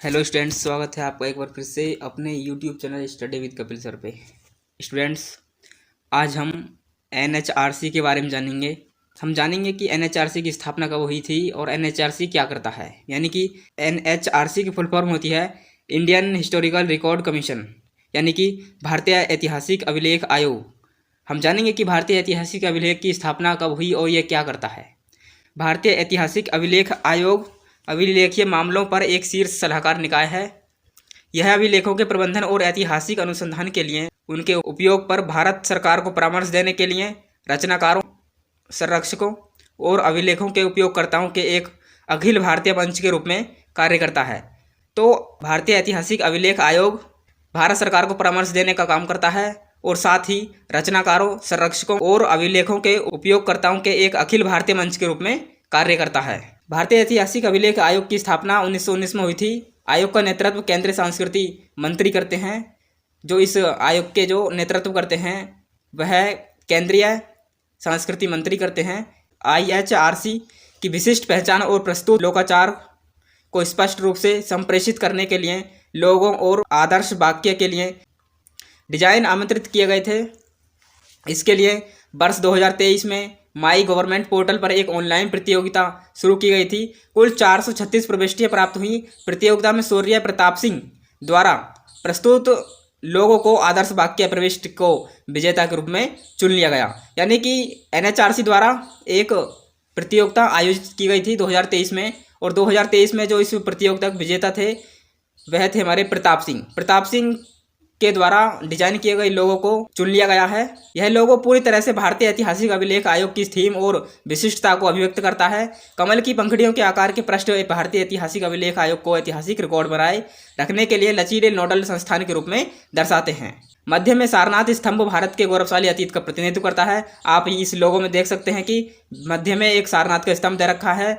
Hello students, स्वागत है आपका एक बार फिर से अपने YouTube channel study with Kapil sir पे। स्टूडेंट्स, आज हम एनएचआरसी के बारे में जानेंगे। हम जानेंगे कि एनएचआरसी की स्थापना कब हुई थी और एनएचआरसी क्या करता है। यानी कि एनएचआरसी की फुल फॉर्म होती है इंडियन हिस्टोरिकल रिकॉर्ड कमीशन, यानी कि भारतीय ऐतिहासिक अभिलेख आयोग। हम जानेंगे कि भारतीय ऐतिहासिक अभिलेख की स्थापना कब हुई और यह क्या करता है। भारतीय ऐतिहासिक अभिलेख आयोग अभिलेखीय मामलों पर एक शीर्ष सलाहकार निकाय है। यह अभिलेखों के प्रबंधन और ऐतिहासिक अनुसंधान के लिए उनके उपयोग पर भारत सरकार को परामर्श देने के लिए रचनाकारों, संरक्षकों और अभिलेखों के उपयोगकर्ताओं के एक अखिल भारतीय मंच के रूप में कार्य करता है। तो भारतीय ऐतिहासिक अभिलेख आयोग भारत सरकार को परामर्श देने का काम करता है और साथ ही रचनाकारों, संरक्षकों और अभिलेखों के उपयोगकर्ताओं के एक अखिल भारतीय मंच के रूप में कार्य करता है। भारतीय ऐतिहासिक अभिलेख आयोग की स्थापना 1919 में हुई थी। आयोग का नेतृत्व केंद्रीय संस्कृति मंत्री करते हैं। जो इस आयोग के जो नेतृत्व करते हैं वह केंद्रीय संस्कृति मंत्री करते हैं। आईएचआरसी की विशिष्ट पहचान और प्रस्तुत लोकाचार को स्पष्ट रूप से संप्रेषित करने के लिए लोगों और आदर्श वाक्य के लिए डिजाइन आमंत्रित किए गए थे। इसके लिए वर्ष 2023 में माई गवर्नमेंट पोर्टल पर एक ऑनलाइन प्रतियोगिता शुरू की गई थी। कुल 436 प्रविष्टियाँ प्राप्त हुई। प्रतियोगिता में सूर्य प्रताप सिंह द्वारा प्रस्तुत लोगों को आदर्श वाक्य प्रविष्टि को विजेता के रूप में चुन लिया गया। यानी कि एनएचआरसी द्वारा एक प्रतियोगिता आयोजित की गई थी 2023 में, और 2023 में जो इस प्रतियोगिता के विजेता थे वह थे हमारे प्रताप सिंह के द्वारा डिजाइन किए गए लोगों को चुन लिया गया है। यह लोगो पूरी तरह से भारतीय ऐतिहासिक अभिलेख आयोग की थीम और विशिष्टता को अभिव्यक्त करता है। कमल की पंखुड़ियों के आकार के पृष्ठ भारतीय ऐतिहासिक अभिलेख आयोग को ऐतिहासिक रिकॉर्ड बनाए रखने के लिए लचीले नोडल संस्थान के रूप में दर्शाते हैं। मध्य में सारनाथ स्तंभ भारत के गौरवशाली अतीत का प्रतिनिधित्व करता है। आप इस लोगो में देख सकते हैं कि मध्य में एक सारनाथ का स्तंभ दे रखा है।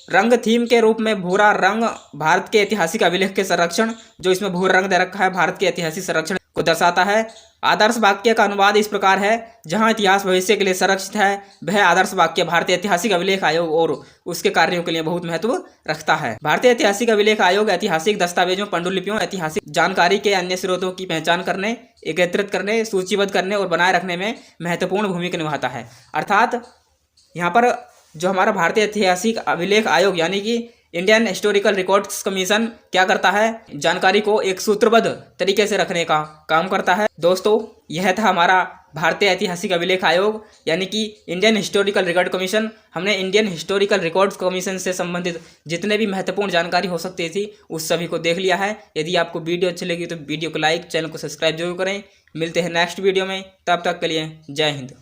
रंग थीम के रूप में भूरा रंग भारत के ऐतिहासिक अभिलेख के संरक्षण, जो इसमें भूरा रंग दे रखा है, भारत के ऐतिहासिक संरक्षण को दर्शाता है। आदर्श वाक्य का अनुवाद इस प्रकार है: जहां इतिहास भविष्य के लिए संरक्षित है वह आदर्श वाक्य भारतीय ऐतिहासिक अभिलेख आयोग और उसके कार्यों के लिए बहुत महत्व रखता है। भारतीय ऐतिहासिक अभिलेख आयोग ऐतिहासिक दस्तावेजों, पांडुलिपियों, ऐतिहासिक जानकारी के अन्य स्रोतों की पहचान करने, एकत्रित करने, सूचीबद्ध करने और बनाए रखने में महत्वपूर्ण भूमिका निभाता है। अर्थात यहाँ पर जो हमारा भारतीय ऐतिहासिक अभिलेख आयोग यानी कि इंडियन हिस्टोरिकल रिकॉर्ड्स कमीशन क्या करता है, जानकारी को एक सूत्रबद्ध तरीके से रखने का काम करता है। दोस्तों, यह था हमारा भारतीय ऐतिहासिक अभिलेख आयोग यानी कि इंडियन हिस्टोरिकल रिकॉर्ड कमीशन। हमने इंडियन हिस्टोरिकल रिकॉर्ड्स कमीशन से संबंधित जितने भी महत्वपूर्ण जानकारी हो सकती थी उस सभी को देख लिया है। यदि आपको वीडियो अच्छी लगी तो वीडियो को लाइक, चैनल को सब्सक्राइब जरूर करें। मिलते हैं नेक्स्ट वीडियो में, तब तक के लिए जय हिंद।